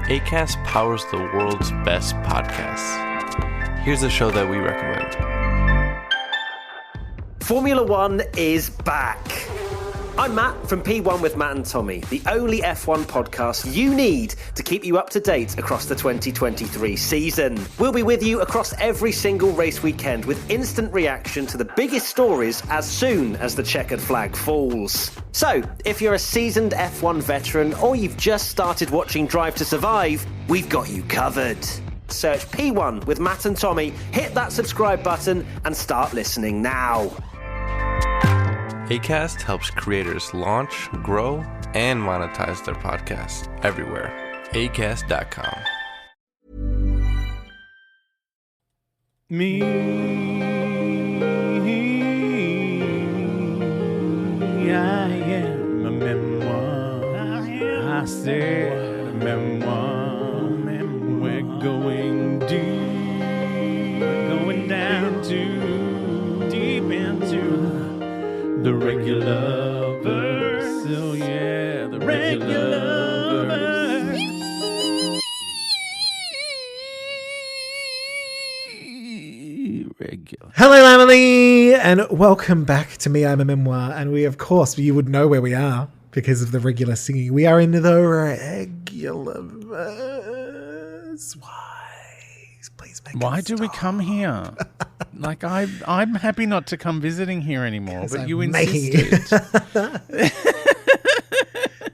Acast powers the world's best podcasts. Here's a show that we recommend. Formula One is back. I'm Matt from P1 with Matt and Tommy, the only F1 podcast you need to keep you up to date across the 2023 season. We'll be with you across every single race weekend with instant reaction to the biggest stories as soon as the checkered flag falls. So, if you're a seasoned F1 veteran or you've just started watching Drive to Survive, we've got you covered. Search P1 with Matt and Tommy, hit that subscribe button and start listening now. Acast helps creators launch, grow, and monetize their podcasts everywhere. Acast.com. Me, I am a memoir. I said a memoir. We're going deep. We're going down too deep into the Regularverse. Oh yeah, the Regularverse. Hello, Emily, and welcome back to Me, I'm a Memoir. And we, of course, you would know where we are because of the regular singing. We are in the Regularverse. Why do we come here? Like, I'm happy not to come visiting here anymore, but I'm you insisted.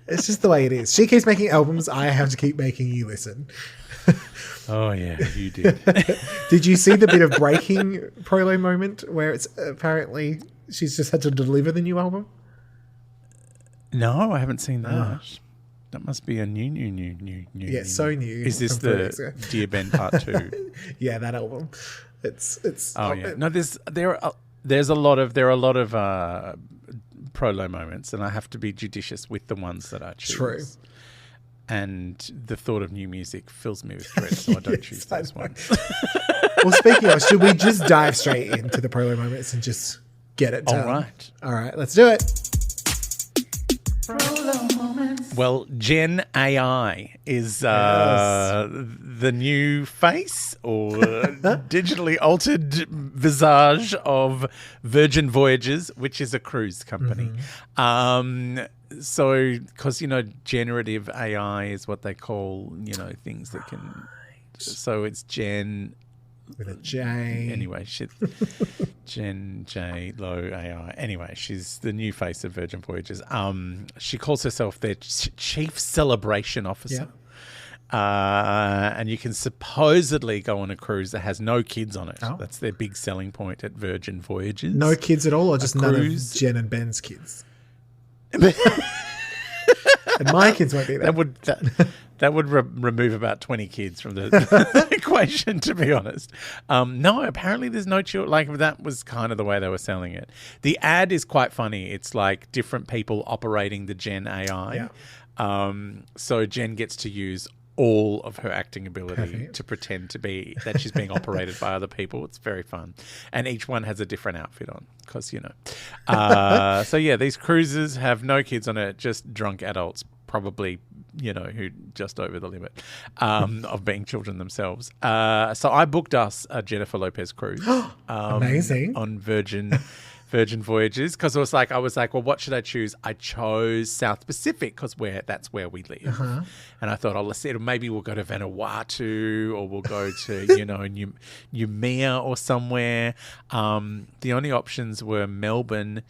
It's just the way it is. She keeps making albums. I have to keep making you listen. Oh, yeah, you did. Did you see the bit of breaking prolo moment where it's apparently she's just had to deliver the new album? No, I haven't seen that. That must be a new. Yeah, so new. Is this the Dear Ben Part 2? Yeah, that album. It's. Oh yeah. No, there are a lot of prolo moments, and I have to be judicious with the ones that I choose. True. And the thought of new music fills me with dread, so I don't choose those ones. Well, speaking of, should we just dive straight into the prolo moments and just get it done? All right, let's do it. Well, Gen AI is the new face or digitally altered visage of Virgin Voyages, which is a cruise company. So, because, generative AI is what they call, things that can... So it's Gen... With a J. Anyway, Gen J Low AI. Anyway, she's the new face of Virgin Voyages. She calls herself their chief celebration officer. Yeah. And you can supposedly go on a cruise that has no kids on it. Oh. That's their big selling point at Virgin Voyages. No kids at all, or just none of Jen and Ben's kids? And my kids won't be there. That would remove about 20 kids from the equation, to be honest. No, apparently there's no children. Like, that was kind of the way they were selling it. The ad is quite funny. It's like different people operating the Gen AI. Yeah. So Jen gets to use all of her acting ability to pretend to be that she's being operated by other people. It's very fun. And each one has a different outfit on because, so yeah, these cruises have no kids on it, just drunk adults, probably, who just over the limit of being children themselves. So I booked us a Jennifer Lopez cruise. Amazing. On Virgin Voyages, because I was like, well, what should I choose? I chose South Pacific because that's where we live. And I thought, maybe we'll go to Vanuatu or we'll go to, Noumea or somewhere. The only options were Melbourne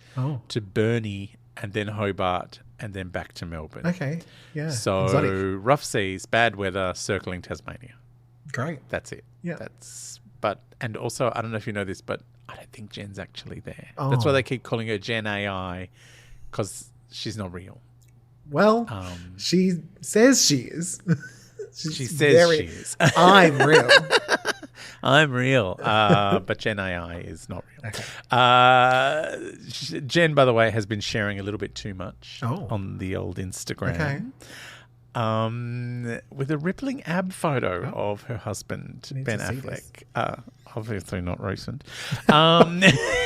to Burnie and then Hobart and then back to Melbourne. Okay, yeah. So exotic. Rough seas, bad weather, circling Tasmania. Great. That's it. Yeah. And also, I don't know if you know this, but I don't think Jen's actually there. Oh. That's why they keep calling her Gen AI, because she's not real. Well, she says she is. She says she is. I'm real. I'm real, but Gen AI is not real. Okay. Jen, by the way, has been sharing a little bit too much on the old Instagram. with a rippling ab photo of her husband, need Ben to see Affleck. Obviously not recent.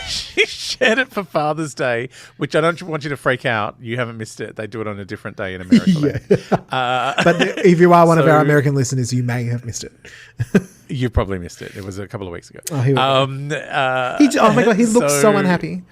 She shared it for Father's Day, which I don't want you to freak out. You haven't missed it. They do it on a different day in America. But if you are one of our American listeners, you may have missed it. You probably missed it. It was a couple of weeks ago. Oh, here we go. Oh my God, he looks so unhappy.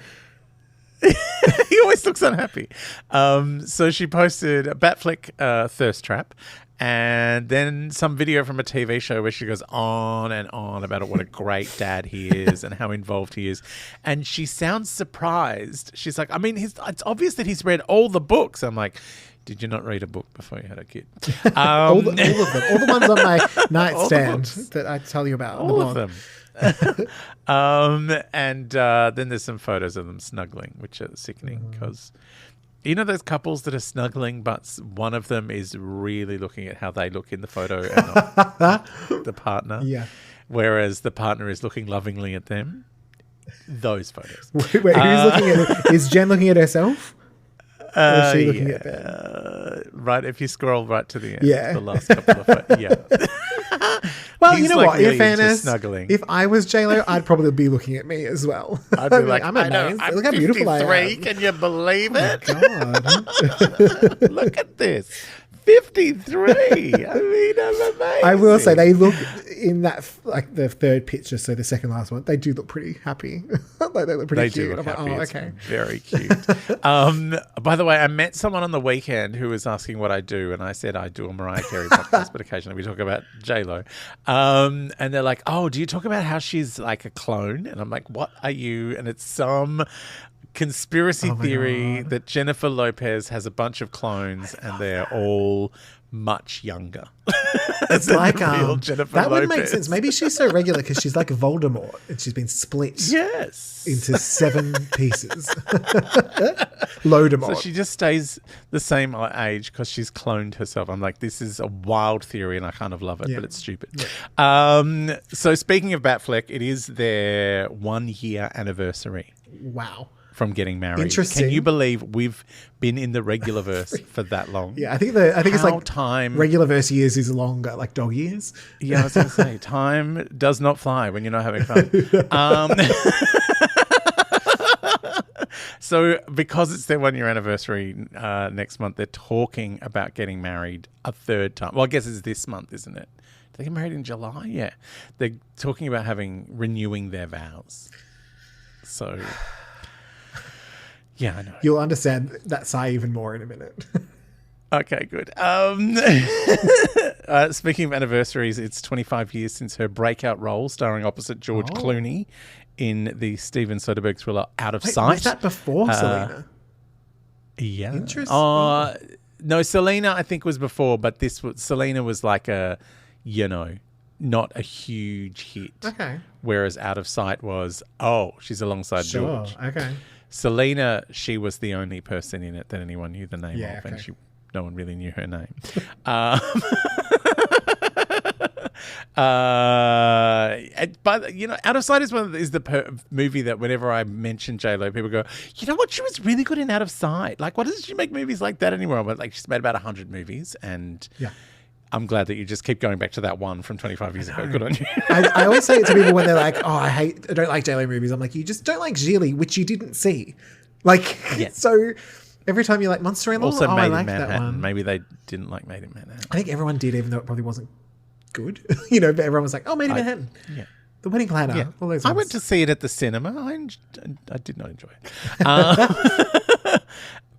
He always looks unhappy. So she posted a Batfleck thirst trap, and then some video from a TV show where she goes on and on about what a great dad he is and how involved he is. And she sounds surprised. She's like, I mean, it's obvious that he's read all the books. I'm like, did you not read a book before you had a kid? All of them. All the ones on my nightstand that I tell you about. All of them. And then there's some photos of them snuggling, which are sickening because you know those couples that are snuggling, but one of them is really looking at how they look in the photo and not the partner. Yeah. Whereas the partner is looking lovingly at them. Those photos. Wait, who's looking at? Is Jen looking at herself? Or is she looking at Ben? Right, if you scroll right to the end, Yeah. the last couple of photos. Yeah. Well, He's you know like what? really In fairness, into snuggling. if I was J-Lo, I'd probably be looking at me as well. I'd be like, I'm I know, amazed. I'm Look how beautiful I 53. am. Can you believe it? God. Look at this. 53. I mean, I'm amazing. I will say they look in that, like the third picture, so the second last one, they do look pretty happy. Like they look pretty They cute. do look I'm happy. like, It's okay. very cute. By the way, I met someone on the weekend who was asking what I do, and I said I do a Mariah Carey podcast, but occasionally we talk about J-Lo. And they're like, oh, do you talk about how she's like a clone? And I'm like, what are you? And it's some conspiracy theory that Jennifer Lopez has a bunch of clones and they're all much younger. It's like real Jennifer that would make Lopez. sense. Maybe she's so regular because she's like Voldemort and she's been split Yes. into 7 pieces. Loademort. So she just stays the same age because she's cloned herself. I'm like, this is a wild theory and I kind of love it, but it's stupid. Yeah. So speaking of Batfleck, it is their 1-year anniversary Wow. from getting married. Interesting. Can you believe we've been in the Regularverse for that long? Yeah, I think it's like time. Regularverse years is longer, like dog years. Yeah, I was going to say, time does not fly when you're not having fun. So because it's their 1-year anniversary next month, they're talking about getting married a third time. Well, I guess it's this month, isn't it? Do they get married in July? Yeah. They're talking about renewing their vows. So, yeah, I know. You'll understand that sigh even more in a minute. Okay, good. Speaking of anniversaries, it's 25 years since her breakout role starring opposite George Clooney in the Steven Soderbergh thriller Out of Sight. Was that before Selena? Yeah. Interesting. No, Selena I think was before, but Selena was like not a huge hit. Okay. Whereas Out of Sight was, she's alongside George. Okay. Selena, she was the only person in it that anyone knew the name of, and okay. no one really knew her name. But Out of Sight is the movie that whenever I mention J-Lo, people go, you know what? She was really good in Out of Sight. Like, why doesn't she make movies like that anymore? But like, she's made about 100 movies, and I'm glad that you just keep going back to that one from 25 years ago. Good on you. I always say it to people when they're like, I don't like J-Lo movies. I'm like, you just don't like Gigli, which you didn't see. Like, so every time you're like, Monster-in-Law, Also, I Made like in that Manhattan. one. Maybe they didn't like Made in Manhattan. I think everyone did, even though it probably wasn't good. But everyone was like, oh, Made in Manhattan. Yeah. The Wedding Planner. Yeah. All those I ones. went to see it at the cinema. I did not enjoy it.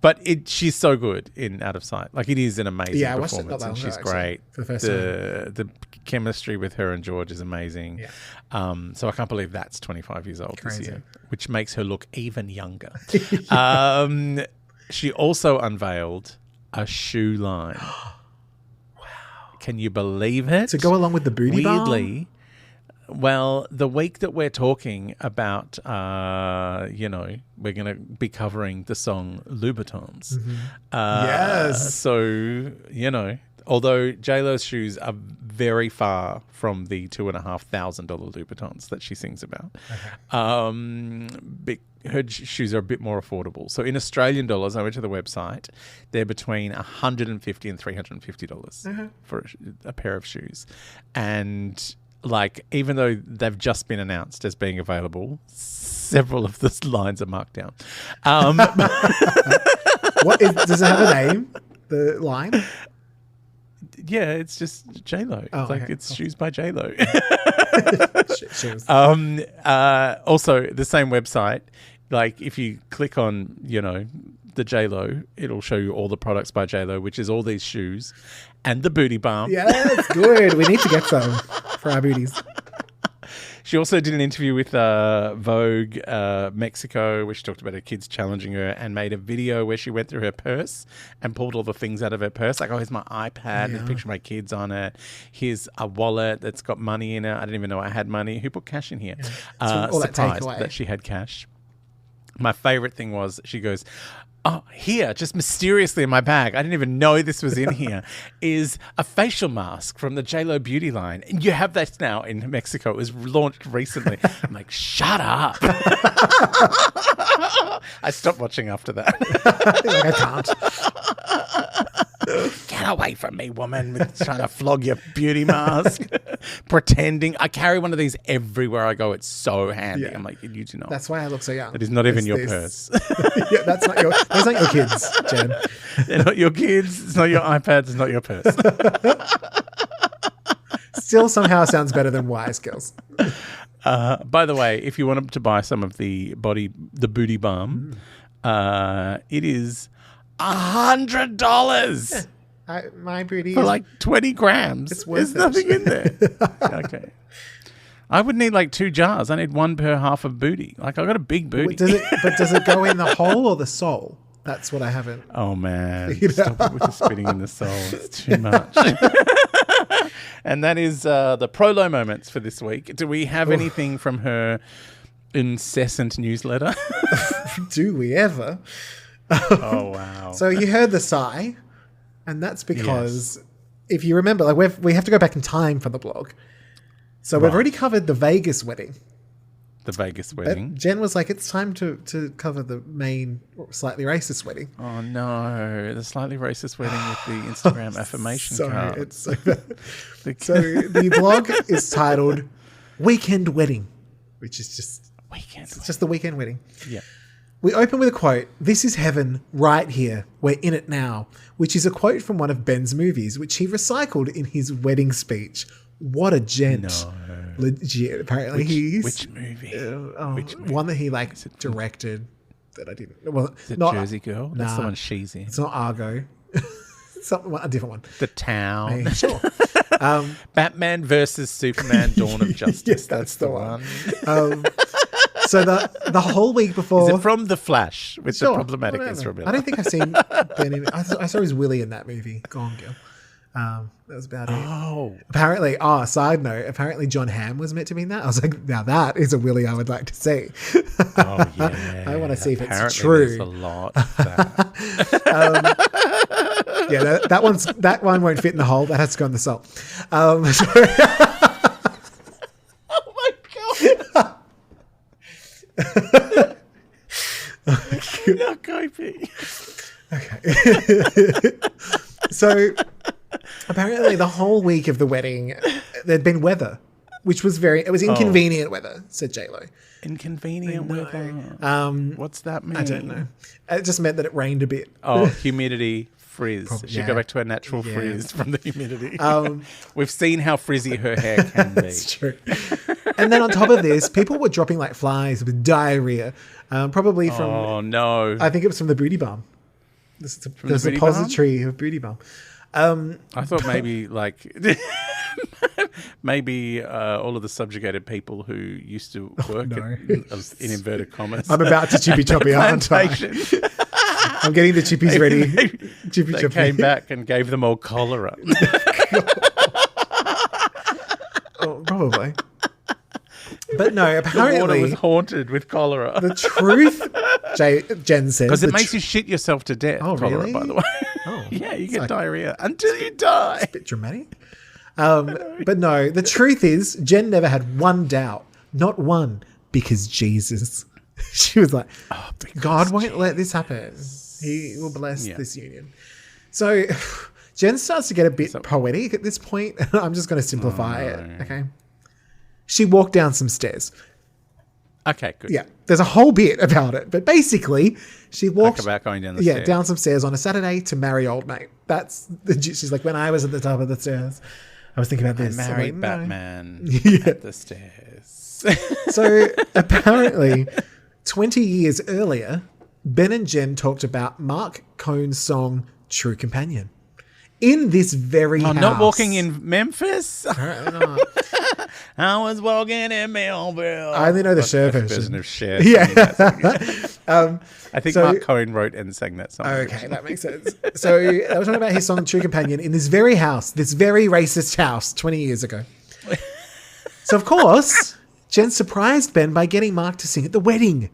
But she's so good in Out of Sight. Like, it is an amazing I watched it not performance, that and long ago, she's actually, great. for the first time. The chemistry with her and George is amazing. Yeah. So I can't believe that's 25 years old Crazy. this year, which makes her look even younger. She also unveiled a shoe line. Wow. Can you believe it? To go along with the booty Weirdly, well, the week that we're talking about, we're going to be covering the song Louboutins. Yes. So, Although JLo's shoes are very far from the $2,500 Louboutins that she sings about. Her shoes are a bit more affordable. So in Australian dollars, I went to the website, they're between $150 and $350 for a pair of shoes. And like, even though they've just been announced as being available, several of the lines are marked down. Does it have a name, the line? Yeah, it's just J-Lo. It's shoes by J-Lo. Shoes. Also, the same website, like if you click on, the J-Lo, it'll show you all the products by J-Lo, which is all these shoes and the booty balm. Yeah, that's good. We need to get some for our booties. She also did an interview with Vogue Mexico, where she talked about her kids challenging her, and made a video where she went through her purse and pulled all the things out of her purse. Like, here's my iPad, with a picture of my kids on it. Here's a wallet that's got money in it. I didn't even know I had money. Who put cash in here? All that Surprised takeaway. that she had cash. My favorite thing was she goes, oh, here, just mysteriously in my bag, I didn't even know this was in here, is a facial mask from the JLo beauty line. And you have that now in Mexico. It was launched recently. I'm like, shut up. I stopped watching after that. I can't. Get away from me, woman, with trying to flog your beauty mask. Pretending. I carry one of these everywhere I go. It's so handy. Yeah. I'm like, you do not. That's why I look so young. That is not even your purse. Yeah, those aren't your kids, Jen. They're not your kids. It's not your iPads. It's not your purse. Still somehow sounds better than Wise Girls. By the way, if you want to buy some of the booty balm, it is $100 My booty for is like 20 grams. It's worth There's it. nothing in there. Okay. I would need like 2 jars. I need one per half of booty. Like, I got a big booty. Does it go in the hole or the sole? That's what I haven't. Oh, man. Stop it with the spitting in the soul. It's too much. And that is the Prolo moments for this week. Do we have anything from her incessant newsletter? Do we ever? Oh, wow. So you heard the sigh, and that's because if you remember, like we have to go back in time for the blog. So we've already covered the Vegas wedding. The Vegas wedding. Jen was like, it's time to cover the main slightly racist wedding. Oh, no. The slightly racist wedding with the Instagram affirmation card. It's so bad. So the blog is titled Weekend Wedding, which is just the weekend wedding. Yeah. We open with a quote, "This is heaven right here. We're in it now," which is a quote from one of Ben's movies, which he recycled in his wedding speech. What a gent. No. Legit. Apparently Which movie? Which movie? One that he directed that I didn't. Well, Is it not Jersey Girl? That's the one she's in. It's not Argo. A different one. The Town. Hey, sure. Batman versus Superman Dawn of Justice. Yes, that's the one. So the whole week before... Is it from The Flash with the problematic whatever. Ezra Miller? I don't think I've seen Ben in... I saw his Willie in that movie. Go on, girl. That was about it. Oh. Apparently, side note, apparently John Hamm was meant to be in that. I was like, now that is a Willie I would like to see. Oh, yeah. I want to see if Apparently it's true. There's a lot of that. Yeah, that one won't fit in the hole. That has to go in the salt. Oh, my God. Not copy. Okay. So apparently the whole week of the wedding, there'd been weather, which was it was inconvenient weather, said J-Lo. Inconvenient weather. What's that mean? I don't know. It just meant that it rained a bit. Oh, humidity, frizz. She'd go back to her natural frizz from the humidity. We've seen how frizzy her hair can be. That's true. And then on top of this, people were dropping like flies with diarrhea, probably from... Oh, no. I think it was from the booty balm. There's a repository of booty balm. I thought maybe maybe all of the subjugated people who used to work in inverted commas. I'm about to chippy choppy, aren't I? I'm getting the chippies ready. They came back and gave them all cholera. Oh, probably. But no, apparently... The water was haunted with cholera. The truth, Jen says... Because it makes you shit yourself to death, cholera, really? by the way. Oh, Yeah, you get diarrhea until you die. a bit dramatic. But no, the truth is, Jen never had one doubt. Not one, because Jesus. She was like, God won't let this happen. He will bless this union. So Jen starts to get a bit poetic at this point. I'm just going to simplify it. Okay. She walked down some stairs. Okay, good. Yeah. There's a whole bit about it. But basically, she walked about going down the stairs. down some stairs on a Saturday to marry old mate. She's like, when I was at the top of the stairs, I was thinking about this. I married no. Batman at the stairs. So apparently, 20 years earlier, Ben and Jen talked about Mark Cohn's song True Companion. In this very house. Not walking in Memphis? Apparently not. I was walking in Melville. I only know the Cher version. Of Cher. Yeah. I think Mark Cohen wrote and sang that song. Okay, that makes sense. So I was talking about his song True Companion in this very house, this very racist house 20 years ago. So, of course, Jen surprised Ben by getting Mark to sing at the wedding.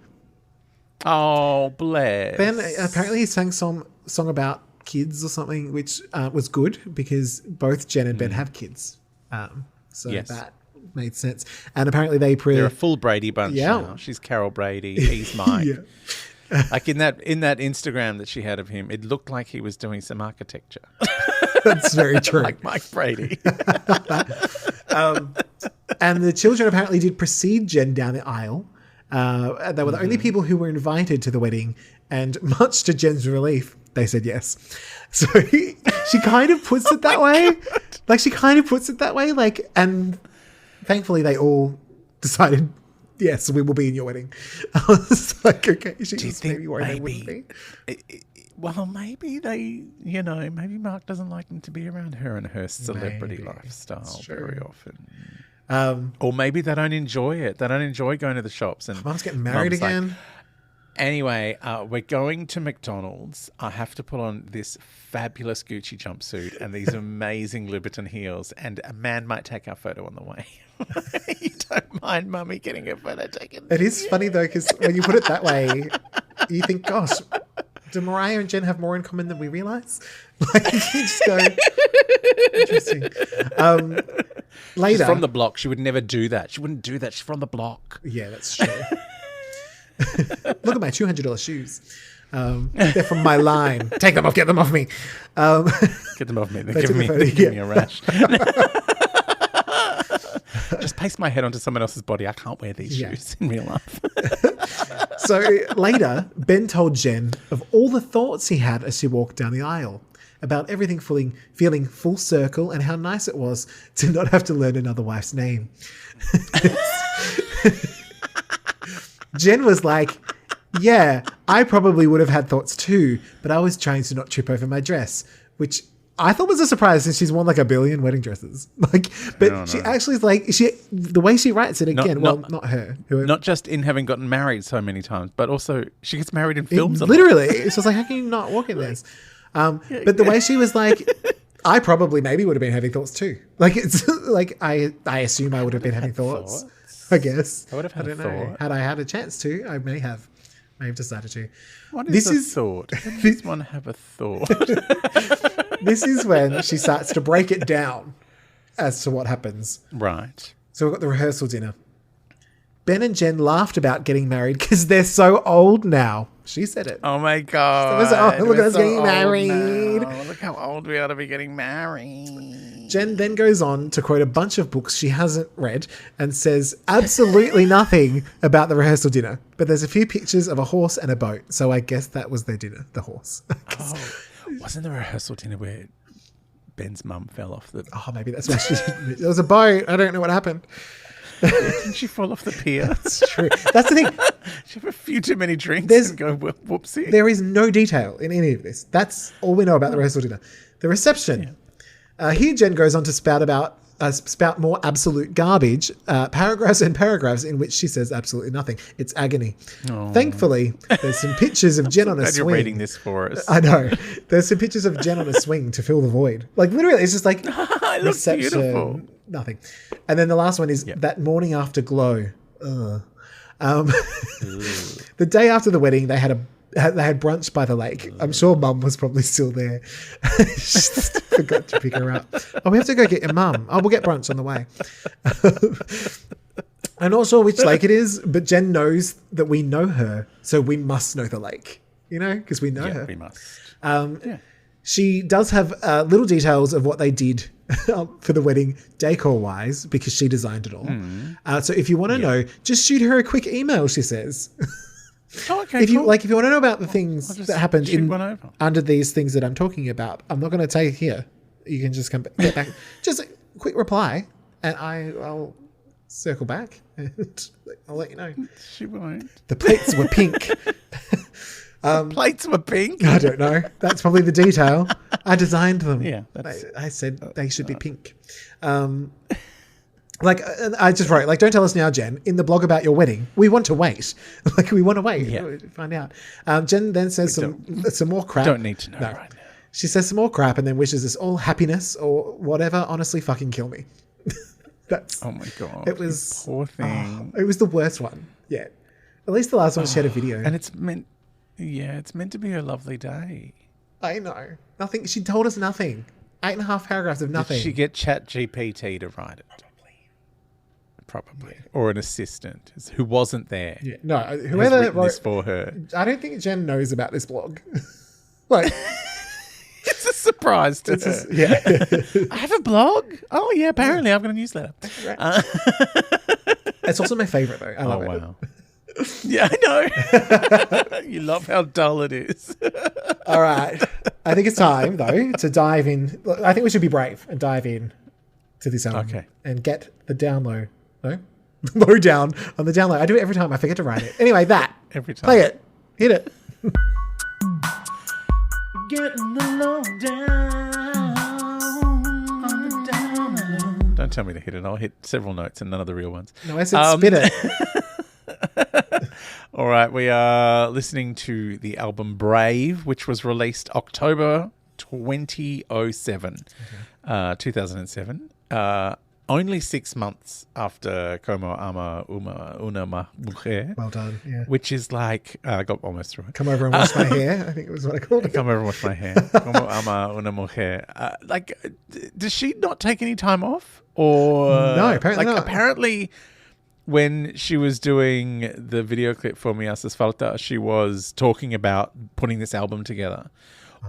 Oh, bless. Ben, apparently he sang some song about kids or something, which was good because both Jen and Ben have kids. So that made sense. And apparently they're a full Brady bunch now. She's Carol Brady. He's Mike. Like in that Instagram that she had of him, it looked like he was doing some architecture. That's very true. Like Mike Brady. And the children apparently did precede Jen down the aisle. They were the only people who were invited to the wedding, and much to Jen's relief, they said yes. So she kind of puts it that way. Like, she kind of puts it that way. Like, and thankfully they all decided, yes, we will be in your wedding. I was like, okay. She was maybe worried they wouldn't be. Well, maybe maybe Mark doesn't like them to be around her and her celebrity lifestyle very often. Or maybe they don't enjoy it. They don't enjoy going to the shops. And Mom's getting married again. Like, anyway, we're going to McDonald's. I have to put on this fabulous Gucci jumpsuit and these amazing Louboutin heels, and a man might take our photo on the way. You don't mind Mummy getting a photo taken? It is funny, though, because when you put it that way, you think, gosh, do Mariah and Jen have more in common than we realise? Like, you just go, interesting. Later. She's from the block. She would never do that. She wouldn't do that. She's from the block. Yeah, that's true. Look at my $200 shoes. They're from my line. Take them off. Get them off me. Get them off me. They're giving me a rash. Just paste my head onto someone else's body. I can't wear these shoes in real life. So later, Ben told Jen of all the thoughts he had as she walked down the aisle, about everything feeling full circle and how nice it was to not have to learn another wife's name. Jen was like, yeah, I probably would have had thoughts too, but I was trying to not trip over my dress, which I thought was a surprise since she's worn like 1 billion wedding dresses. Like, but she actually is like, the way she writes it again, not her. Not just in having gotten married so many times, but also she gets married in films. Literally. It's just like, how can you not walk in this? But the way she was like, I probably maybe would have been having thoughts too. Like, it's like, I assume I would have been having thoughts. I guess. I would have had a thought. Had I had a chance to, I may have decided to. What is a thought? Does one have a thought? This is when she starts to break it down as to what happens. Right. So we've got the rehearsal dinner. Ben and Jen laughed about getting married because they're so old now. She said it. Oh my God. Look at us getting married. Look how old we are to be getting married. Jen then goes on to quote a bunch of books she hasn't read and says absolutely nothing about the rehearsal dinner. But there's a few pictures of a horse and a boat. So I guess that was their dinner, the horse. Wasn't the rehearsal dinner where Ben's mum fell off the... Oh, maybe that's why she... There was a boat. I don't know what happened. Didn't she fall off the pier? That's true. That's the thing. She have a few too many drinks and go whoopsie. There is no detail in any of this. That's all we know about the rehearsal dinner. The reception. Here Jen goes on to spout more absolute garbage, paragraphs and paragraphs in which she says absolutely nothing. It's agony. Oh. Thankfully, there's some pictures of Jen on a swing. You're reading this for us. I know. There's some pictures of Jen on a swing to fill the void. Like, literally, it's just like it looks beautiful. Nothing. And then the last one is that morning after glow. The day after the wedding, they had they had brunch by the lake. I'm sure Mum was probably still there. She just forgot to pick her up. Oh, we have to go get your mum. Oh, we'll get brunch on the way. I'm not sure which lake it is, but Jen knows that we know her, so we must know the lake, because we know her. We must. She does have little details of what they did for the wedding decor-wise, because she designed it all. So if you want to know, just shoot her a quick email, she says. Oh, okay, if you want to know about the things that happened under these things that I'm talking about, I'm not going to tell you here. You can just get back. Just a quick reply, and I'll circle back and I'll let you know. She won't. The plates were pink. Plates were pink? I don't know. That's probably the detail. I designed them. Yeah. I said they should be pink. I just wrote, don't tell us now, Jen. In the blog about your wedding, we want to wait. We want to wait. Yeah. Find out. Jen then says some more crap. Don't need to know right now. She says some more crap and then wishes us all happiness or whatever. Honestly, fucking kill me. Oh my God. It was poor thing. It was the worst one. Yeah. At least the last one she had a video. And it's meant to be a lovely day. I know. Nothing. She told us nothing. 8.5 paragraphs of nothing. Did she get ChatGPT to write it? Probably. Or an assistant who wasn't there. Yeah. No, whoever wrote this for her. I don't think Jen knows about this blog. It's a surprise to her. I have a blog? Oh, yeah, apparently I've got a newsletter. Right. It's also my favourite, though. I love it. Wow. Yeah, I know. You love how dull it is. All right. I think it's time, though, to dive in. I think we should be brave and dive in to this album. Okay. And get the download. No? Low down on the download. I do it every time. I forget to write it. Anyway, every time. Play it. Hit it. Getting the low down on the download. Don't tell me to hit it. I'll hit several notes and none of the real ones. No, I said spin it. All right, we are listening to the album Brave, which was released October 2007. 2007. Only 6 months after Como Ama Una Mujer. Well done, yeah. Which is I got almost through it. Come over and wash my hair, I think it was what I called it. Come over and wash my hair. Como Ama Una Mujer. Does she not take any time off? Or no, apparently not. Apparently, when she was doing the video clip for Me Haces Falta, she was talking about putting this album together.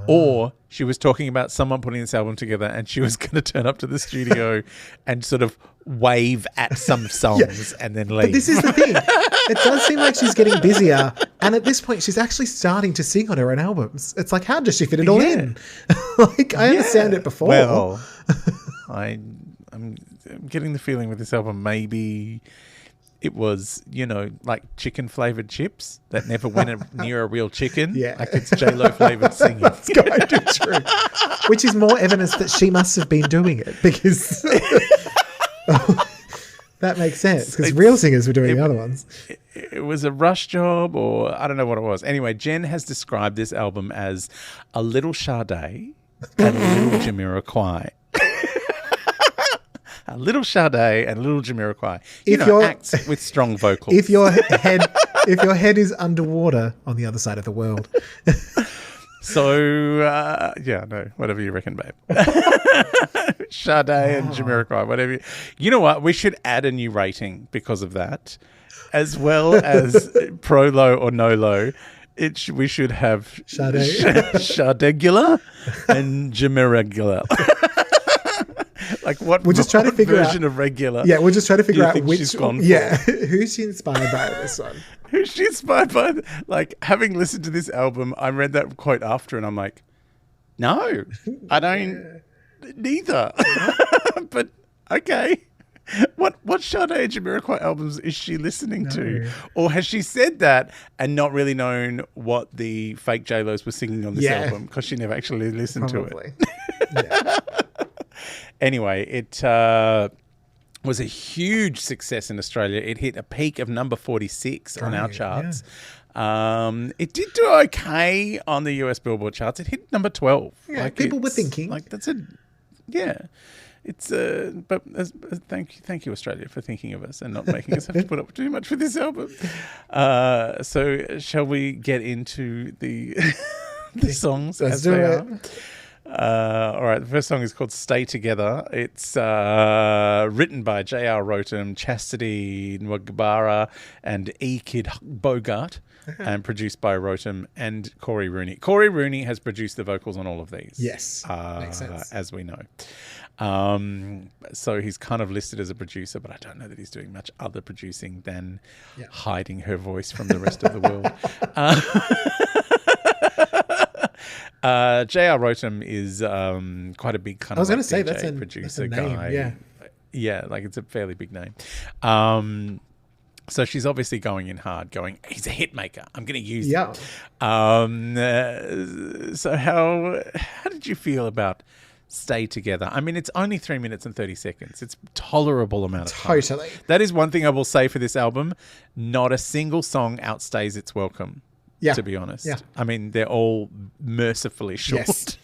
Or she was talking about someone putting this album together and she was going to turn up to the studio and sort of wave at some songs and then leave. But this is the thing. It does seem like she's getting busier. And at this point, she's actually starting to sing on her own albums. It's how does she fit it all in? I understand it before. Well, I'm getting the feeling with this album maybe it was, chicken flavored chips that never went near a real chicken. Yeah. It's J-Lo flavored singing. That's kind of true. Which is more evidence that she must have been doing it because that makes sense because real singers were doing the other ones. It was a rush job or I don't know what it was. Anyway, Jen has described this album as a little Sade and a little Jamiroquai. A little Sade and a little Jamiroquai. Acts with strong vocals. If your head is underwater on the other side of the world. So, whatever you reckon, babe. Sade and Jamiroquai, whatever. You know what? We should add a new rating because of that, as well as pro low or no low. We should have Shadegular and Jamiroquai. We'll just try to figure out version of regular. Yeah, we'll just try to figure out which one. Yeah, who's she inspired by this one? Who's she inspired by? Having listened to this album, I read that quote after, and I'm like, no, I don't. Neither. But okay, what Sade and Jamiroquai albums is she listening to, or has she said that and not really known what the fake J-Los were singing on this album because she never actually listened to it? Yeah. Anyway, it was a huge success in Australia. It hit a peak of number 46 on our charts. Yeah. It did do okay on the US Billboard charts. It hit number 12. Yeah, people were thinking. That's a Yeah. It's but thank you Australia for thinking of us and not making us have to put up too much for this album. So shall we get into the the songs Let's as do they it. are? All right, the first song is called "Stay Together." It's written by J.R. Rotem, Chastity Nwagabara, and E. Kid Bogart, and produced by Rotem and Corey Rooney. Corey Rooney has produced the vocals on all of these. Yes, makes sense. As we know. So he's kind of listed as a producer, but I don't know that he's doing much other producing than hiding her voice from the rest of the world. J.R. Rotem is quite a big kind of DJ, that's producer a name, guy. Yeah, like it's a fairly big name. So she's obviously going in hard, going, he's a hit maker. I'm going to use him. So how did you feel about Stay Together? I mean, it's only 3 minutes and 30 seconds. It's a tolerable amount of time. Totally. That is one thing I will say for this album. Not a single song outstays its welcome, to be honest. Yeah. I mean, they're all mercifully short. Yes.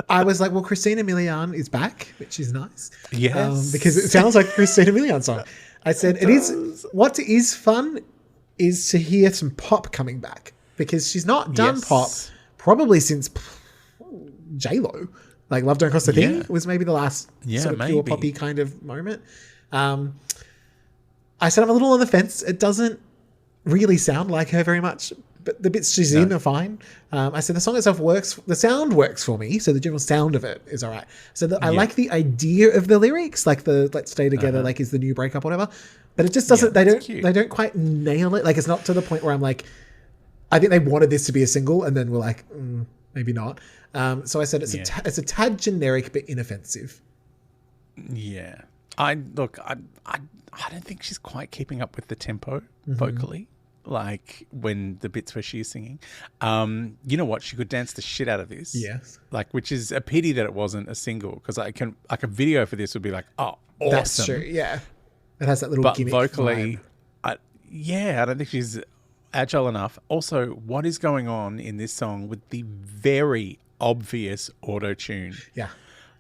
I was like, well, Christina Milian is back, which is nice. Yes. Because it sounds like a Christina Milian song. I said, it is. What is fun is to hear some pop coming back, because she's not done pop probably since J-Lo. Like Love Don't Cost a Thing was maybe the last sort of pure poppy kind of moment. I said I'm a little on the fence. It doesn't really sound like her very much, but the bits she's in are fine. I said the song itself works. The sound works for me, so the general sound of it is all right. So I like the idea of the lyrics, like the "Let's stay together," like is the new breakup, whatever. But it just doesn't. They don't quite nail it. Like it's not to the point where I'm like, I think they wanted this to be a single, and then we're like, maybe not. So I said it's a tad generic but inoffensive. Yeah, I don't think she's quite keeping up with the tempo vocally. Like when the bits where she's singing, you know what? She could dance the shit out of this. Yes, like which is a pity that it wasn't a single, because like a video for this would be like, oh, awesome. That's true. Yeah, it has that little gimmick vocally. vibe. I don't think she's agile enough. Also, what is going on in this song with the very obvious auto tune? Yeah,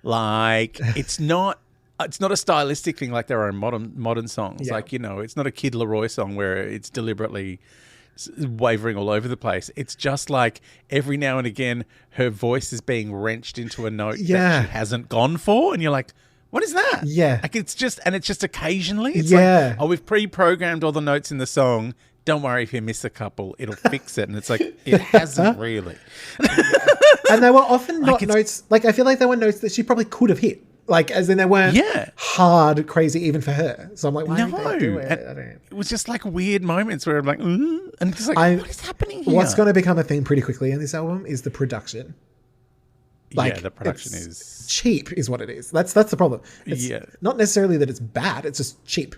like it's not a stylistic thing like there are in modern songs. Yeah. Like, you know, it's not a Kid Laroi song where it's deliberately wavering all over the place. It's just like every now and again her voice is being wrenched into a note that she hasn't gone for, and you're like, what is that? Yeah. Like it's just occasionally. It's like, oh, we've pre-programmed all the notes in the song. Don't worry if you miss a couple, it'll fix it. And it's like, it hasn't really. And they were often not notes. Like, I feel like they were notes that she probably could have hit. Like, as in they weren't hard, crazy even for her. So I'm like, why did they do it? I don't know. It was just like weird moments where I'm like, and it's like, what is happening here? What's going to become a thing pretty quickly in this album is the production. Like, the production is cheap, is what it is. That's the problem. It's not necessarily that it's bad. It's just cheap.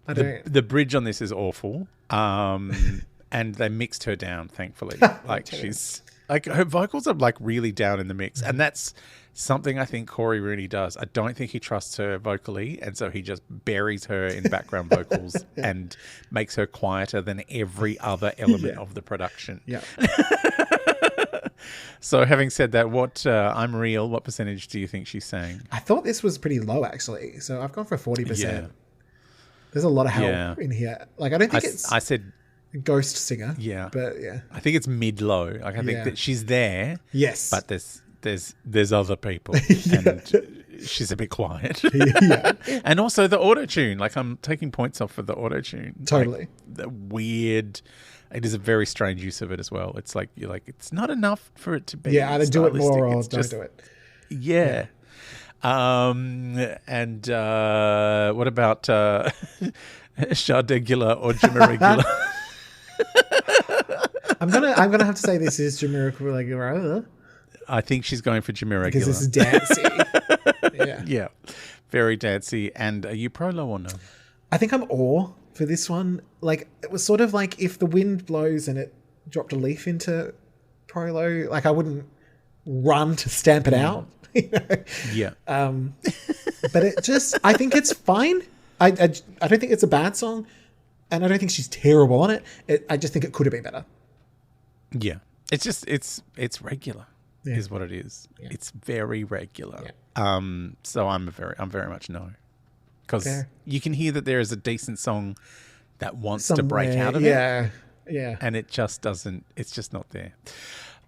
The bridge on this is awful, and they mixed her down. Thankfully, like she's like her vocals are like really down in the mix, and that's something I think Corey Rooney does. I don't think he trusts her vocally, and so he just buries her in background vocals and makes her quieter than every other element of the production. Yeah. So having said that, what I'm Real, what percentage do you think she's saying? I thought this was pretty low, actually. So I've gone for 40%. Yeah. There's a lot of help in here. Like, I don't think I said ghost singer. Yeah. But yeah. I think it's mid-low. Like, I think that she's there. Yes. But there's other people. And she's a bit quiet. And also the auto-tune. Like, I'm taking points off for the auto-tune. Totally. Like, the weird... It is a very strange use of it as well. It's like, you're like, it's not enough for it to be either do it more or don't do it. Yeah. And what about Sade or Jamiroquai? I'm gonna have to say this is Jamiroquai. I think she's going for Jamiroquai because this is dancey. Yeah, very dancey. And are you pro low or no? I think I'm all for this one. Like, it was sort of like if the wind blows and it dropped a leaf into pro low, like I wouldn't run to stamp it out. You know? Yeah. But it just, I think it's fine. I don't think it's a bad song, and I don't think she's terrible on it. I just think it could have been better. Yeah. It's just, it's regular. is what it is. Yeah. It's very regular. Yeah. So I'm very much no. Because Fair. you can hear that there is a decent song that wants to break out of it. Yeah. And it just doesn't, it's just not there.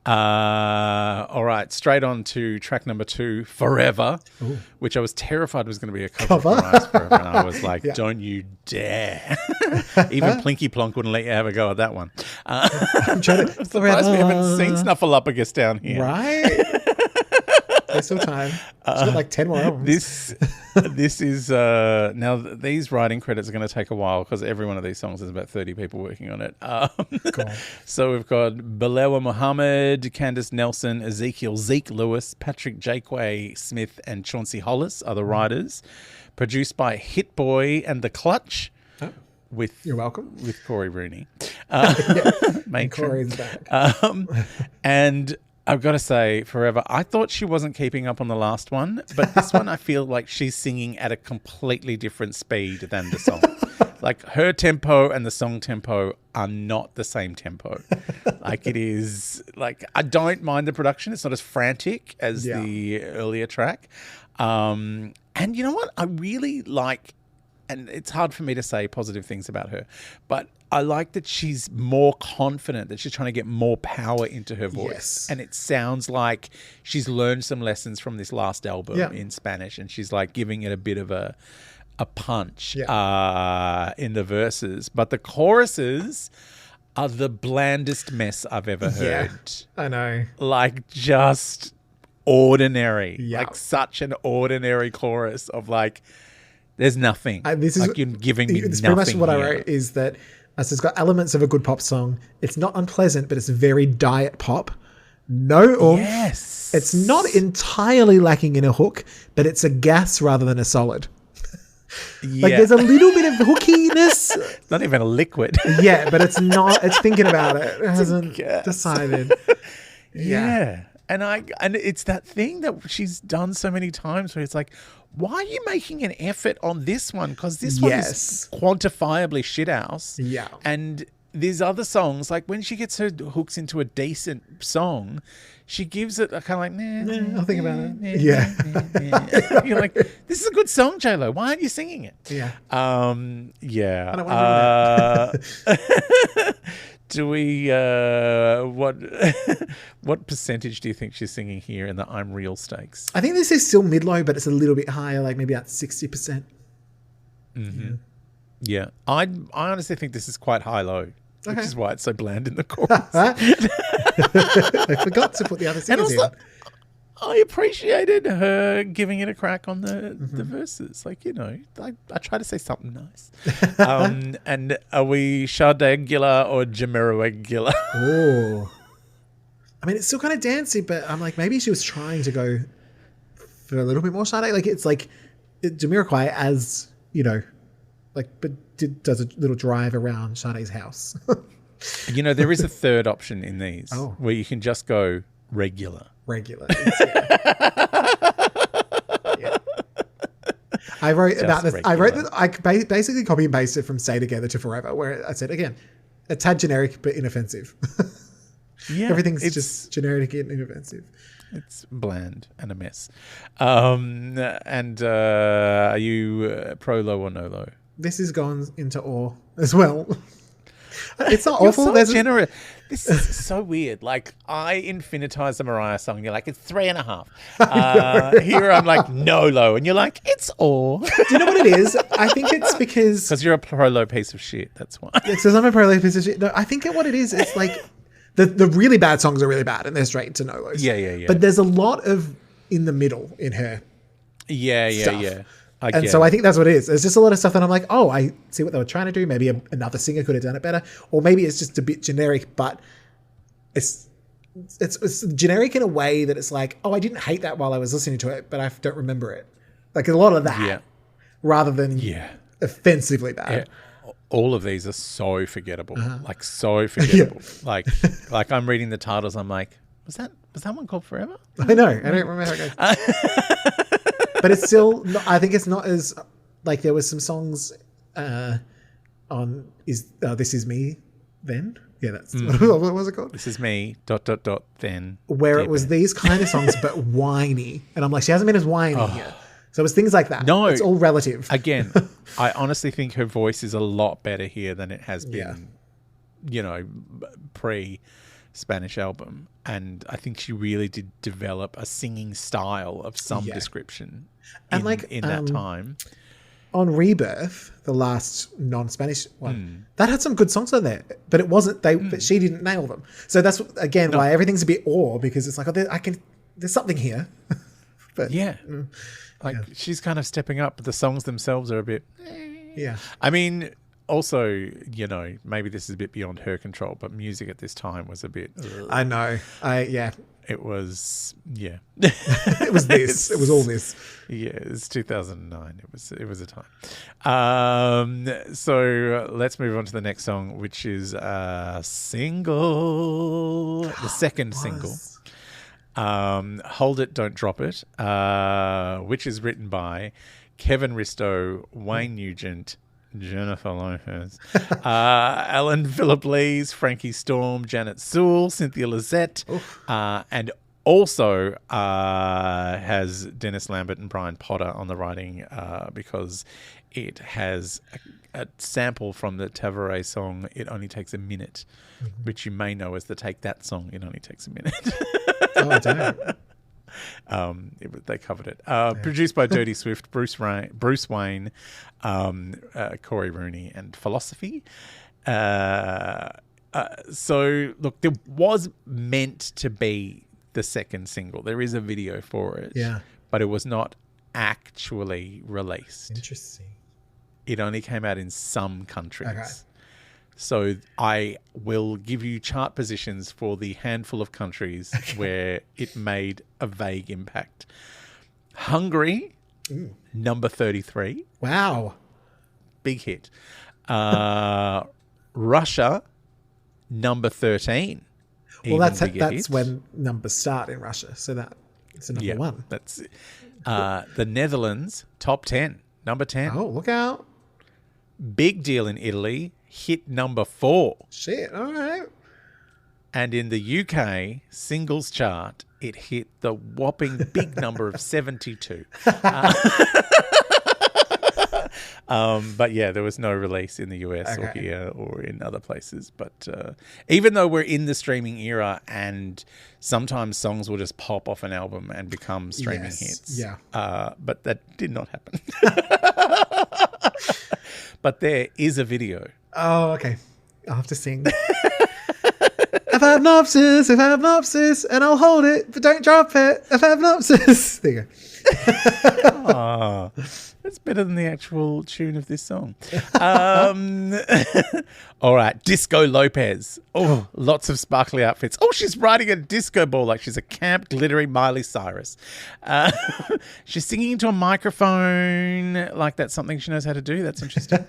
All right, straight on to track number 2, Forever, which I was terrified was going to be a cover of Mariah's Forever. And I was like, don't you dare. Even Plinky Plonk wouldn't let you have a go at that one. I'm trying to, I'm surprised we haven't seen Snuffleupagus down here. Right? There's still time. She's got like 10 more albums. This is now these writing credits are going to take a while because every one of these songs there's about 30 people working on it. So we've got Balewa Muhammad, Candice Nelson, Zeke Lewis, Patrick Jamiroquai Smith, and Chauncey Hollis are the writers. Produced by Hit Boy and The Clutch. You're welcome. With Corey Rooney. Corey's back. And I've got to say, Forever, I thought she wasn't keeping up on the last one, but this one I feel like she's singing at a completely different speed than the song. Like her tempo and the song tempo are not the same tempo. Like it is, like I don't mind the production. It's not as frantic as the earlier track. And you know what? I really like, and it's hard for me to say positive things about her, but I like that she's more confident, that she's trying to get more power into her voice. Yes. And it sounds like she's learned some lessons from this last album in Spanish, and she's like giving it a bit of a punch in the verses. But the choruses are the blandest mess I've ever heard. I know. Like just ordinary. Yeah. Like such an ordinary chorus of like, there's nothing. This is like you're giving me it's nothing. pretty much what here. I wrote is that it's got elements of a good pop song. It's not unpleasant, but it's very diet pop. No oomph. Yes. It's not entirely lacking in a hook, but it's a gas rather than a solid. Like there's a little bit of hookiness. It's not even a liquid. Yeah, but it's not. It's thinking about it. It hasn't decided. Yeah. And it's that thing that she's done so many times where it's like, why are you making an effort on this one? Because this one is quantifiably shithouse. Yeah. And there's other songs, like when she gets her hooks into a decent song, she gives it a kind of like, I'll think about it. Yeah. You're like, this is a good song, J-Lo. Why aren't you singing it? Yeah. Yeah. I don't want to ruin it. Do we, what percentage do you think she's singing here in the I'm Real stakes? I think this is still mid-low, but it's a little bit higher, like maybe about 60%. Mm-hmm. Yeah. I honestly think this is quite high-low, which is why it's so bland in the chorus. I forgot to put the other singers in. I appreciated her giving it a crack on the verses. Like, you know, I try to say something nice. And are we Sade Aguilar or Jamiroquai Aguilar? Oh. I mean, it's still kind of dancey, but I'm like, maybe she was trying to go for a little bit more Sade. Like, it's like Jamiroquai as, you know, like, but does a little drive around Sade's house. You know, there is a third option in these Oh. where you can just go regular. Yeah. I wrote Just about this. regular. I wrote that I basically copy and pasted from Stay Together to Forever, where I said again, a tad generic but inoffensive. Yeah, Everything's just generic and inoffensive. It's bland and a mess. And are you pro low or no low? This has gone into awe as well. It's not You're awful. so There's generous. This is so weird. Like, I infinitize the Mariah song. And you're like, it's 3.5. Here I'm like, no low. And you're like, it's awe. Do you know what it is? I think it's because You're a pro low piece of shit. That's why. because I'm a pro life position. No, I think what it is, it's like the really bad songs are really bad and they're straight to no lows. Yeah. But there's a lot of in the middle in her. Yeah. Stuff. I think that's what it is. There's just a lot of stuff that I'm like, oh, I see what they were trying to do. Maybe another singer could have done it better, or maybe it's just a bit generic. But it's generic in a way that it's like, oh, I didn't hate that while I was listening to it, but I don't remember it. Like a lot of that, rather than offensively bad. Yeah. All of these are so forgettable, like so forgettable. Like I'm reading the titles. I'm like, was that one called Forever? I know. I don't remember how it goes. But it's still, I think it's not as, like there was some songs on This Is Me then, Yeah, that's what was it called? This is me, ... then. Where it deep was end. these kind of songs, but whiny. And I'm like, she hasn't been as whiny yet. So it's things like that. No. It's all relative. Again, I honestly think her voice is a lot better here than it has been, pre-Spanish album. And I think she really did develop a singing style of some description And in that time. On Rebirth, the last non-Spanish one, that had some good songs on there, but it wasn't but she didn't nail them. So that's again why everything's a bit because it's like, there's something here. But she's kind of stepping up, but the songs themselves are a bit. Yeah. I mean, also, maybe this is a bit beyond her control, but music at this time was a bit. I know. It was, It was this. It was all this. Yeah, it's 2009. It was a time. So let's move on to the next song, which is single, the second single. Hold It, Don't Drop It, which is written by Kevin Risto, Wayne Nugent, Jennifer Lopez, Alan Phillip Lees, Frankie Storm, Janet Sewell, Cynthia Lizette, and also has Dennis Lambert and Brian Potter on the writing because it has a sample from the Tavares song It Only Takes a Minute, which you may know as the Take That song, It Only Takes a Minute. Oh, I don't. They covered it. Produced by Dirty Swift, Bruce Wayne, Corey Rooney, and Philosophy. So, look, there was meant to be the second single. There is a video for it. Yeah. But it was not actually released. Interesting. It only came out in some countries. Okay. So I will give you chart positions for the handful of countries where it made a vague impact. Hungary, number 33. Wow. Big hit. Russia, number 13. Well, that's when numbers start in Russia. So it's a number one. That's it. The Netherlands, top 10. Number 10. Oh, look out. Big deal in Italy. Hit number 4. Shit, all right. And in the UK singles chart, it hit the whopping big number of 72. But yeah, there was no release in the US or here or in other places. But even though we're in the streaming era and sometimes songs will just pop off an album and become streaming hits. Yeah. But that did not happen. But there is a video. Oh, okay. I'll have to sing. If I have nopsis, and I'll hold it, but don't drop it. If I have nopsis. There you go. That's better than the actual tune of this song. All right, Disco Lopez. Oh, lots of sparkly outfits. Oh, she's riding a disco ball like she's a camp, glittery Miley Cyrus. She's singing into a microphone like that's something she knows how to do. That's interesting.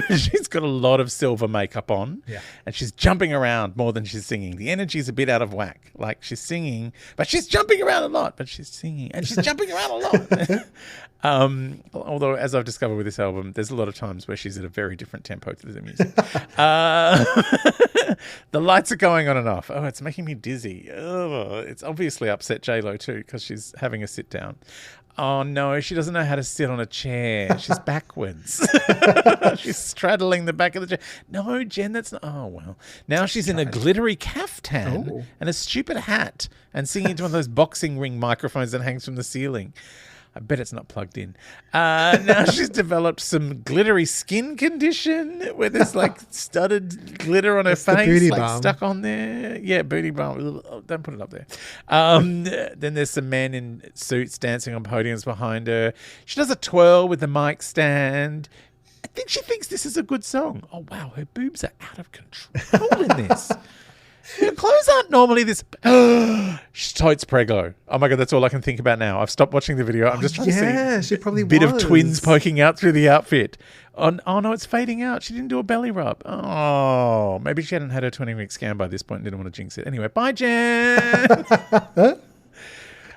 She's got a lot of silver makeup on. Yeah. And she's jumping around more than she's singing. The energy's a bit out of whack. Like she's singing, but she's jumping around a lot. But she's singing and she's jumping around a lot. Although, as I've discovered with this album, there's a lot of times where she's at a very different tempo to the music. The lights are going on and off. Oh, it's making me dizzy. Oh, it's obviously upset J-Lo too because she's having a sit down. Oh no, she doesn't know how to sit on a chair. She's backwards. She's straddling the back of the chair. No, Jen, that's not. Oh well. Now she's in a glittery caftan and a stupid hat and singing into one of those boxing ring microphones that hangs from the ceiling. I bet it's not plugged in. Now she's developed some glittery skin condition where there's like studded glitter on her face, like balm. stuck on there. Yeah, booty balm. Don't put it up there. Then there's some men in suits dancing on podiums behind her. She does a twirl with the mic stand. I think she thinks this is a good song. Oh, wow. Her boobs are out of control in this. Her clothes aren't normally this. She's totes prego. Oh my God, that's all I can think about now. I've stopped watching the video. I'm just trying to see she probably a bit was. of twins poking out through the outfit. Oh no, it's fading out. She didn't do a belly rub. Oh, maybe she hadn't had her 20-week scan by this point and didn't want to jinx it. Anyway, bye, Jen.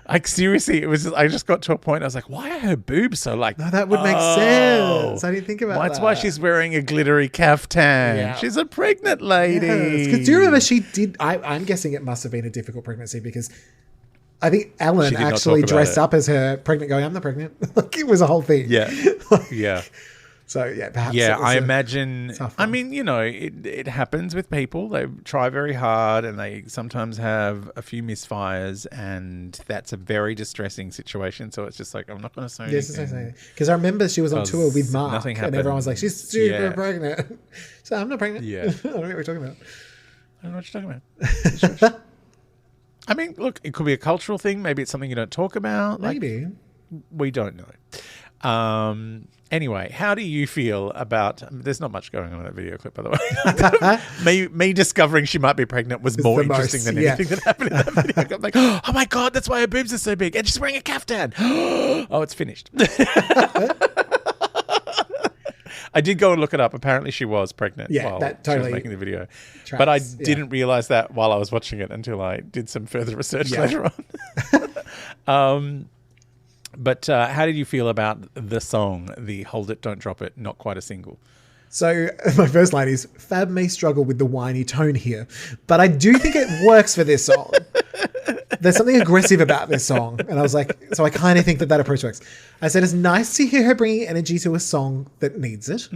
Like seriously, it was. I just got to a point. I was like, "Why are her boobs so like?" No, that would make sense. I didn't think about that. That's why she's wearing a glittery caftan. Yeah. She's a pregnant lady. Because do you remember she did? I'm guessing it must have been a difficult pregnancy because I think Ellen She did not actually talk about dressed it. up as her pregnant, going, "I'm not pregnant." Like it was a whole thing. Yeah, yeah. So yeah, perhaps. Yeah, it was I a imagine. tough I one. mean, it happens with people. They try very hard, and they sometimes have a few misfires, and that's a very distressing situation. So it's just like I'm not going to say anything. Because I remember she was on tour with Mark, nothing and everyone was like, happened. "She's super Yeah. pregnant." So I'm not pregnant. Yeah. I don't know what you're talking about. I don't know what you're talking about. I mean, look, it could be a cultural thing. Maybe it's something you don't talk about. Maybe. We don't know. Anyway, how do you feel about... there's not much going on in that video clip, by the way. me discovering she might be pregnant was more the interesting most, than yeah. anything that happened in that video. I'm like, oh my God, that's why her boobs are so big. And she's wearing a caftan. Oh, it's finished. I did go and look it up. Apparently she was pregnant Yeah, while that she was totally making the video. tracks, But I yeah. didn't realize that while I was watching it until I did some further research Yeah. later on. But how did you feel about the song, the Hold It, Don't Drop It, not quite a single? So my first line is, Fab may struggle with the whiny tone here, but I do think it works for this song. There's something aggressive about this song. And I was like, so I kind of think that approach works. I said, it's nice to hear her bringing energy to a song that needs it.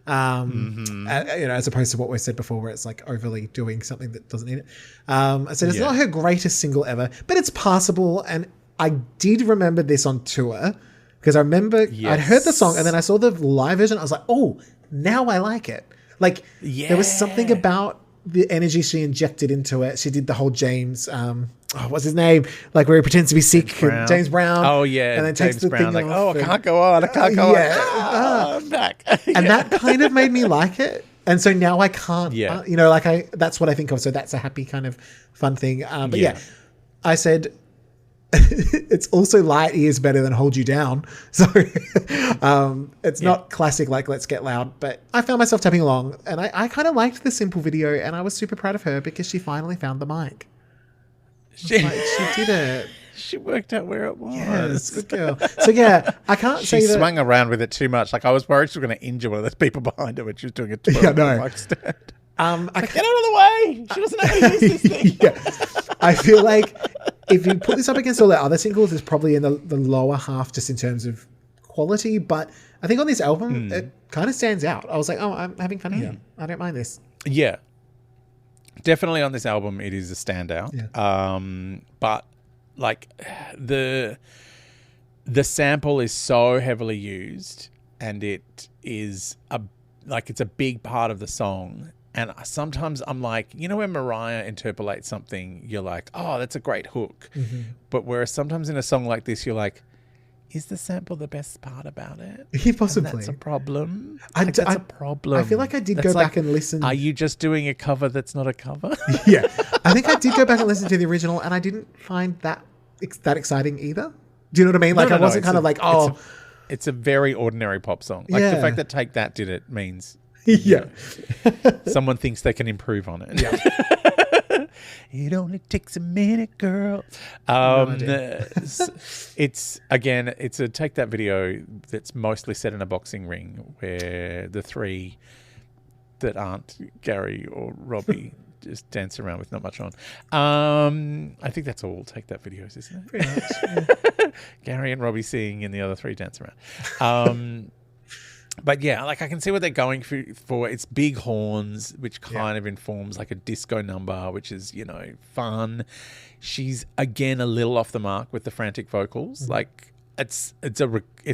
As opposed to what we said before, where it's like overly doing something that doesn't need it. I said, it's not her greatest single ever, but it's passable. And I did remember this on tour because I remember I'd heard the song and then I saw the live version. I was like, oh, now I like it. Like there was something about the energy she injected into it. She did the whole James, what's his name? Like where he pretends to be sick. James Brown. Oh yeah. And then James takes the Brown, thing like, off I and- can't go on. I can't go yeah. on. I'm back. And that kind of made me like it. And so now I can't, Yeah. that's what I think of. So that's a happy kind of fun thing. But Yeah. I said, it's also light years better than Hold You Down. So it's not classic like Let's Get Loud, but I found myself tapping along and I kind of liked the simple video and I was super proud of her because she finally found the mic. She She did it. She worked out where it was. Yes, good girl. So yeah, I can't She say that. swung around with it too much. Like I was worried she was going to injure one of those people behind her when she was doing a tour. Yeah, no. Mic stand. I Get out of the way. She doesn't know how to use this thing. yeah. I feel like if you put this up against all the other singles, it's probably in the lower half just in terms of quality. But I think on this album, it kind of stands out. I was like, oh, I'm having fun here. I don't mind this. Yeah. Definitely on this album, it is a standout. Yeah. But like the sample is so heavily used and it is it's a big part of the song. And sometimes I'm like, when Mariah interpolates something, you're like, oh, that's a great hook. Mm-hmm. But whereas sometimes in a song like this, you're like, is the sample the best part about it? Possibly. And that's a problem. That's a problem. I feel like I did That's go back and listen. Are you just doing a cover that's not a cover? Yeah. I think I did go back and listen to the original and I didn't find that exciting either. Do you know what I mean? Like No, I wasn't it's kind of like, oh. It's a very ordinary pop song. Like the fact that Take That did it means Yeah. someone thinks they can improve on it. Yeah. It only takes a minute, girl. It's a Take That video that's mostly set in a boxing ring where the three that aren't Gary or Robbie just dance around with not much on. I think that's all Take That videos, isn't it? Pretty much. Yeah. Gary and Robbie sing and the other three dance around. But yeah, like I can see what they're going for. It's big horns, which kind of informs like a disco number, which is, fun. She's again a little off the mark with the frantic vocals. Mm-hmm. Like it's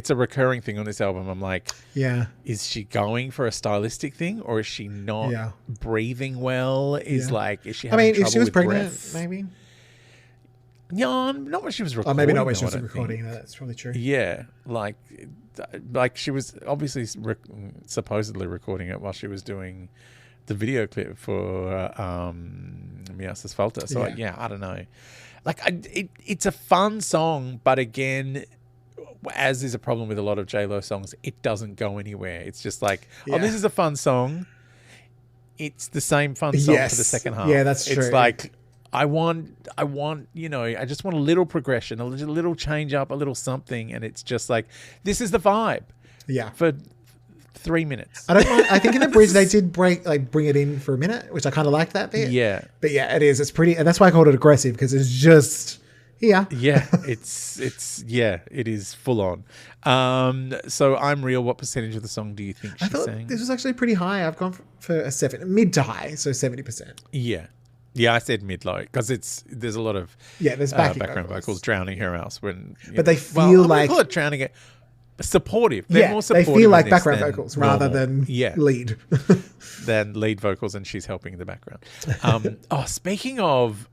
a recurring thing on this album. I'm like, is she going for a stylistic thing or is she not breathing well? Is she having trouble if she was with pregnant, breath? maybe. Yeah, not when she was recording. Or maybe not when she though, was I don't recording. think. No, that's probably true. Yeah, like she was obviously supposedly recording it while she was doing the video clip for Mi Haces Falta. So I don't know. Like it's a fun song, but again, as is a problem with a lot of J-Lo songs, it doesn't go anywhere. It's just like, oh, this is a fun song. It's the same fun song for the second half. Yeah, that's true. It's like, I want, I just want a little progression, a little change up, a little something. And it's just like, this is the vibe. Yeah. For 3 minutes. I don't mind. I think in the bridge they did bring it in for a minute, which I kind of liked that bit. Yeah. But yeah, it is. It's pretty, and that's why I called it aggressive, because it's just here. Yeah, it is full on. So I'm Real. What percentage of the song do you think I she's thought saying? this was actually pretty high. I've gone for a 7, mid to high, so 70%. Yeah. Yeah, I said mid-low because there's a lot of there's backing background vocals drowning her else when. But they feel like call it drowning it. Supportive. They're more supportive. They feel like in this background than vocals rather than lead. Than lead vocals, and she's helping in the background. Speaking of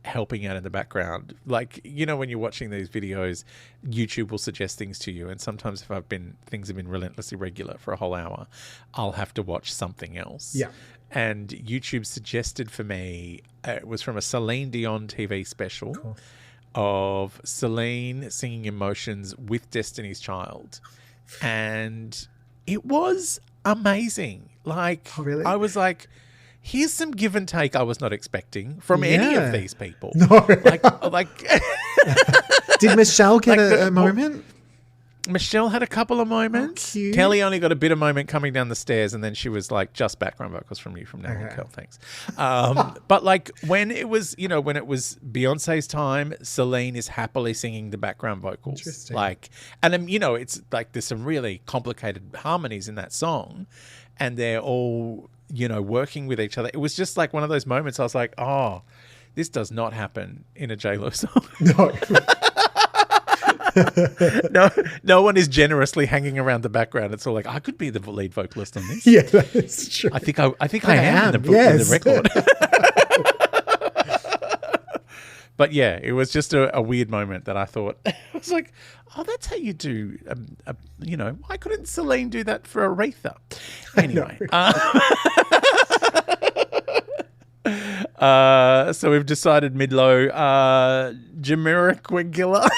helping out in the background, like, when you're watching these videos, YouTube will suggest things to you, and sometimes if things have been relentlessly regular for a whole hour, I'll have to watch something else. Yeah. And YouTube suggested for me, it was from a Celine Dion TV special of Celine singing Emotions with Destiny's Child. And it was amazing. Like, oh, really? I was like, here's some give and take I was not expecting from any of these people. No. Like Did Michelle get a moment? Michelle had a couple of moments. Cute. Kelly only got a bit of moment coming down the stairs, and then she was like, just background vocals from you from now on, Kel, thanks. But like when it was Beyonce's time, Celine is happily singing the background vocals. Interesting. Like, and it's like there's some really complicated harmonies in that song, and they're all, working with each other. It was just like one of those moments I was like, oh, this does not happen in a J-Lo song. No. No one is generously hanging around the background. It's all like, I could be the lead vocalist on this. Yeah, that's true. I think I am in the record. But yeah, it was just a weird moment that I thought, I was like, oh, that's how you do, why couldn't Celine do that for Aretha? Anyway. So we've decided mid-low, Jamiroquai.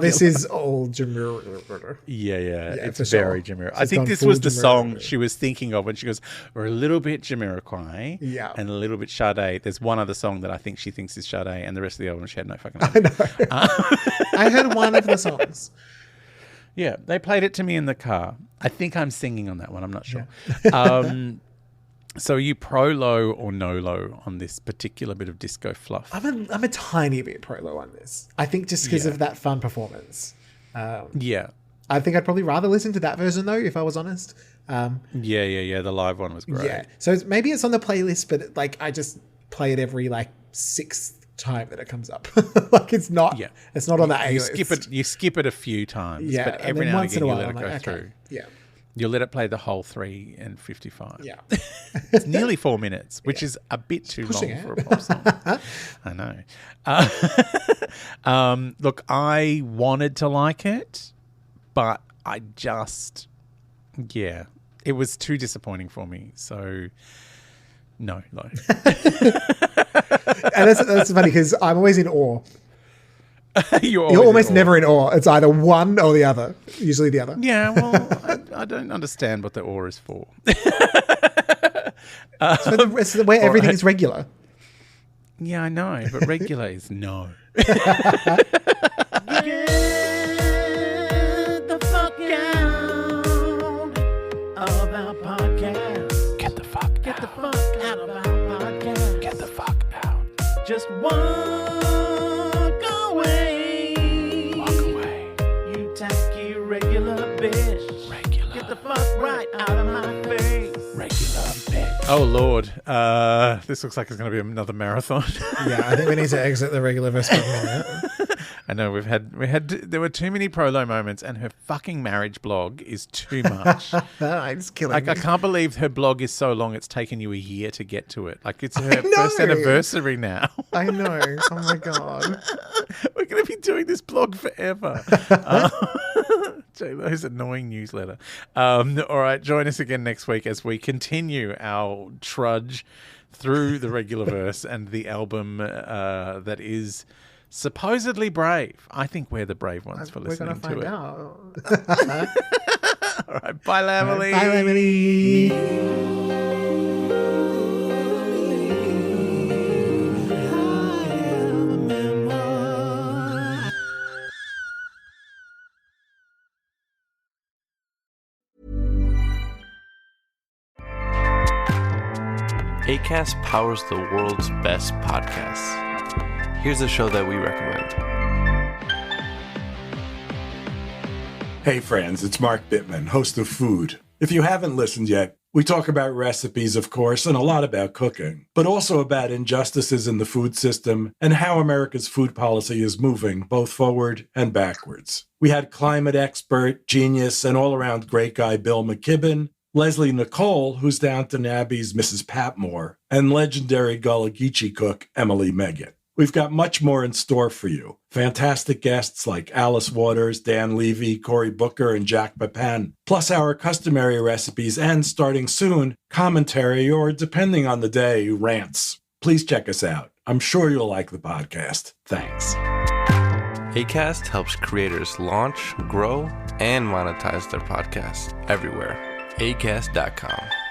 This is all Jamiroquai. Yeah, it's for very sure. Jamiroquai. I think this was the song she was thinking of when she goes, we're a little bit Jamiroquai and a little bit Sade. There's one other song that I think she thinks is Sade, and the rest of the album she had no fucking idea. I know. I heard one of the songs. Yeah, they played it to me in the car. I think I'm singing on that one. I'm not sure. So are you pro-low or no-low on this particular bit of disco fluff? I'm a tiny bit pro-low on this. I think just because of that fun performance. I think I'd probably rather listen to that version, though, if I was honest. The live one was great. Yeah, so maybe it's on the playlist, but like I just play it every like 6th time that it comes up. Like it's not on the A-list. You skip it a few times, but every now and again you let it go through. Yeah. You'll let it play the whole 3 and 55. Yeah. It's nearly 4 minutes, which is a bit too long for a pop song. I know. Look, I wanted to like it, but I just, it was too disappointing for me. So, no. And that's funny because I'm always in awe. You're almost never in awe. It's either one or the other. Usually the other. Yeah, well, I don't understand what the awe is for. It's where everything is regular. Yeah, I know, but regular is no. Get the fuck out of our podcast. Get the fuck out of our podcast. Get the fuck out. Just walk away. You tacky regular bitch. Get the fuck right out of my face. Regular bitch. Oh Lord, this looks like it's going to be another marathon. Yeah, I think we need to exit the Regularverse for a minute. I know there were too many prolo moments, and her fucking marriage blog is too much. It's killing Like me. I can't believe her blog is so long. It's taken you a year to get to it. Like it's her first anniversary now. I know. Oh my god. We're going to be doing this blog forever. J-Lo's annoying newsletter. All right, join us again next week as we continue our trudge through the Regularverse and the album that is supposedly brave. I think we're the brave ones for listening to it. We're going to find out. All right, bye, Lamely. Bye, Lamely. Acast powers the world's best podcasts. Here's a show that we recommend. Hey friends, it's Mark Bittman, host of Food. If you haven't listened yet, we talk about recipes, of course, and a lot about cooking, but also about injustices in the food system and how America's food policy is moving both forward and backwards. We had climate expert, genius, and all-around great guy Bill McKibben, Leslie Nicole, who's Downton Abbey's Mrs. Patmore, and legendary Gullah Geechee cook Emily Meggett. We've got much more in store for you. Fantastic guests like Alice Waters, Dan Levy, Cory Booker, and Jack Papan, plus our customary recipes and, starting soon, commentary or, depending on the day, rants. Please check us out. I'm sure you'll like the podcast. Thanks. Acast helps creators launch, grow, and monetize their podcasts everywhere. Acast.com.